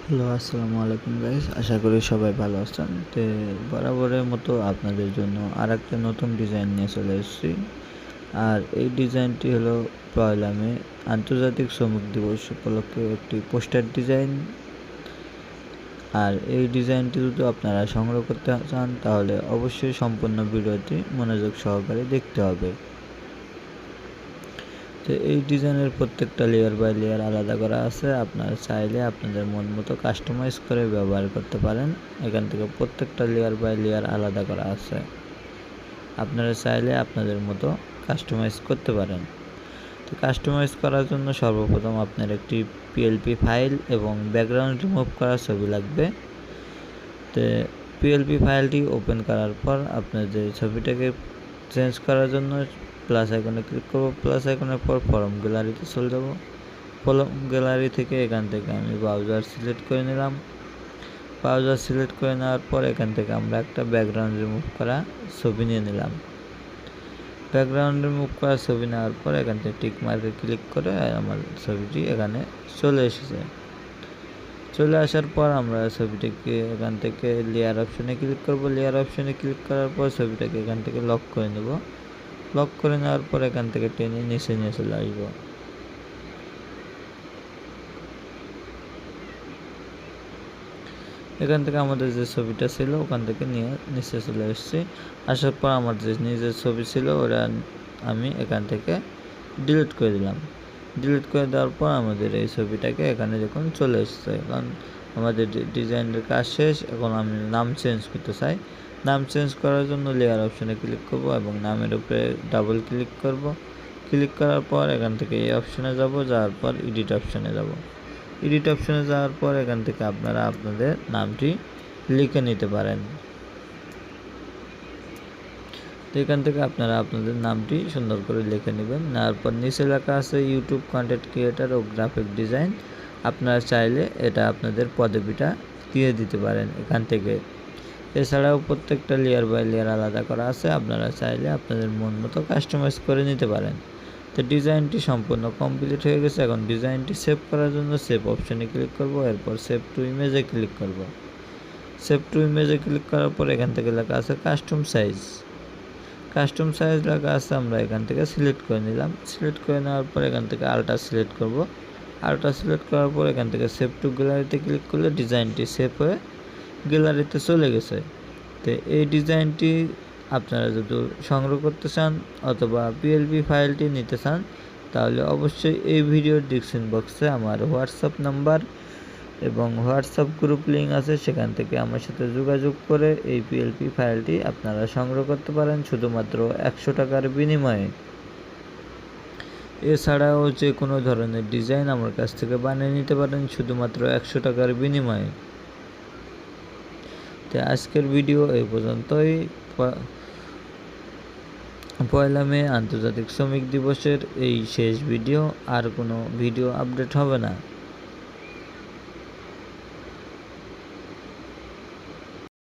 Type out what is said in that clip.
Hello, আসসালামু আলাইকুম guys. আশা করি সবাই ভালো আছেন। বরাবরের মতো আপনাদের জন্য আরেকটা নতুন ডিজাইন নিয়ে চলে এসেছি। আর এই ডিজাইনটি হলো ১লা মে আন্তর্জাতিক শ্রমিক দিবস উপলক্ষে একটি পোস্টার ডিজাইন। আর এই ডিজাইনটি যদি আপনারা সংগ্রহ করতে চান তাহলে অবশ্যই সম্পূর্ণ ভিডিওটি মনোযোগ সহকারে দেখতে হবে। তো এই ডিজাইনের প্রত্যেকটা লেয়ার বাই লেয়ার আলাদা করা আছে। আপনারা চাইলে আপনাদের মন মতো কাস্টমাইজ করে ব্যবহার করতে পারেন। এখান থেকে প্রত্যেকটা লেয়ার বাই লেয়ার আলাদা করা আছে, আপনারা চাইলে আপনাদের মতো কাস্টমাইজ করতে পারেন। তো কাস্টমাইজ করার জন্য সর্বপ্রথম আপনার একটি পিএলপি ফাইল এবং ব্যাকগ্রাউন্ড রিমুভ করা ছবি লাগবে। তো পিএলপি ফাইলটি ওপেন করার পর আপনার যে ছবিটাকে চেঞ্জ করার জন্য প্লাস আইকনে ক্লিক করব। প্লাস আইকনের পর ফরম গ্যালারিতে চলে যাব। ফরম গ্যালারি থেকে এখান থেকে আমি ব্রাউজার সিলেক্ট করে নিলাম। ব্রাউজার সিলেক্ট করে নেওয়ার পর এখান থেকে আমরা একটা ব্যাকগ্রাউন্ড রিমুভ করা ছবি নিয়ে নিলাম। ব্যাকগ্রাউন্ড রিমুভ করা ছবি নেওয়ার পর এখান থেকে টিক মার্কে ক্লিক করে আমার ছবিটি এখানে চলে এসেছে। চলে আসার পর আমরা ছবিটিকে এখান থেকে লেয়ার অপশনে ক্লিক করব। লেয়ার অপশনে ক্লিক করার পর ছবিটাকে এখান থেকে লক করে নেব। লক করে নেওয়ার পর এখান থেকে টেনে নিচে নিয়ে চলে আসবো। এখান থেকে আমাদের যে ছবিটা ছিল ওখান থেকে নিয়ে নিচে চলে এসেছি। আসার পর আমার যে নিজের ছবি ছিল ওটা আমি এখান থেকে ডিলিট করে দিলাম। ডিলিট করে দেওয়ার পর আমাদের এই ছবিটাকে এখানে যখন চলে এসেছে, এখন আমাদের ডিজাইনের কাজ শেষ। এখন আমি নাম চেঞ্জ করতে চাই। নাম চেঞ্জ করার জন্য লেয়ার অপশনে ক্লিক করব এবং নামের উপরে ডাবল ক্লিক করব। ক্লিক করার পর এখান থেকে এই অপশনে যাব, যাওয়ার পর এডিট অপশনে যাব। এডিট অপশনে যাওয়ার পর এখান থেকে আপনারা আপনাদের নামটি লিখে নিতে পারেন। তো এখান থেকে আপনারা আপনাদের নামটি সুন্দর করে লিখে নেবেন। নেওয়ার পর নিচে লেখা আছে ইউটিউব কন্টেন্ট ক্রিয়েটার ও গ্রাফিক ডিজাইন। আপনারা চাইলে এটা আপনাদের পদবিটা দিয়ে দিতে পারেন এখান থেকে। এছাড়াও প্রত্যেকটা লেয়ার বাই লেয়ার আলাদা করা আছে, আপনারা চাইলে আপনাদের মন মতো কাস্টমাইজ করে নিতে পারেন। তো ডিজাইনটি সম্পূর্ণ কমপ্লিট হয়ে গেছে। এখন ডিজাইনটি সেভ করার জন্য সেভ অপশনে ক্লিক করব, এরপর সেভ টু ইমেজে ক্লিক করব। সেভ টু ইমেজে ক্লিক করার পর এখান থেকে লেখা আছে কাস্টম সাইজ। কাস্টম সাইজ লেখা আছে, আমরা এখান থেকে সিলেক্ট করে নিলাম। সিলেক্ট করে নেওয়ার পর এখান থেকে আলট্রা সিলেক্ট করব। আলট্রা সিলেক্ট করার পর এখান থেকে সেভ টু গ্যালারিতে ক্লিক করলে ডিজাইনটি সেভ হয়ে গ্যালারিতে চলে গেছে। তো এই ডিজাইনটি আপনারা যদি সংগ্রহ করতে চান অথবা পিএলপি ফাইলটি নিতে চান তাহলে অবশ্যই এই ভিডিওর ডিসক্রিপশন বক্সে আমার হোয়াটসঅ্যাপ নাম্বার এবং হোয়াটসঅ্যাপ গ্রুপ লিঙ্ক আছে, সেখান থেকে আমার সাথে যোগাযোগ করে এই পিএলপি ফাইলটি আপনারা সংগ্রহ করতে পারেন শুধুমাত্র 100 টাকার বিনিময়ে। এছাড়াও যে কোনো ধরনের ডিজাইন আমার কাছ থেকে বানিয়ে নিতে পারেন শুধুমাত্র 100 টাকার বিনিময়ে। তো আজকের ভিডিও এই পর্যন্তই। 1লা মে আন্তর্জাতিক শ্রমিক দিবসের এই শেষ ভিডিও, আর কোনো ভিডিও আপডেট হবে না।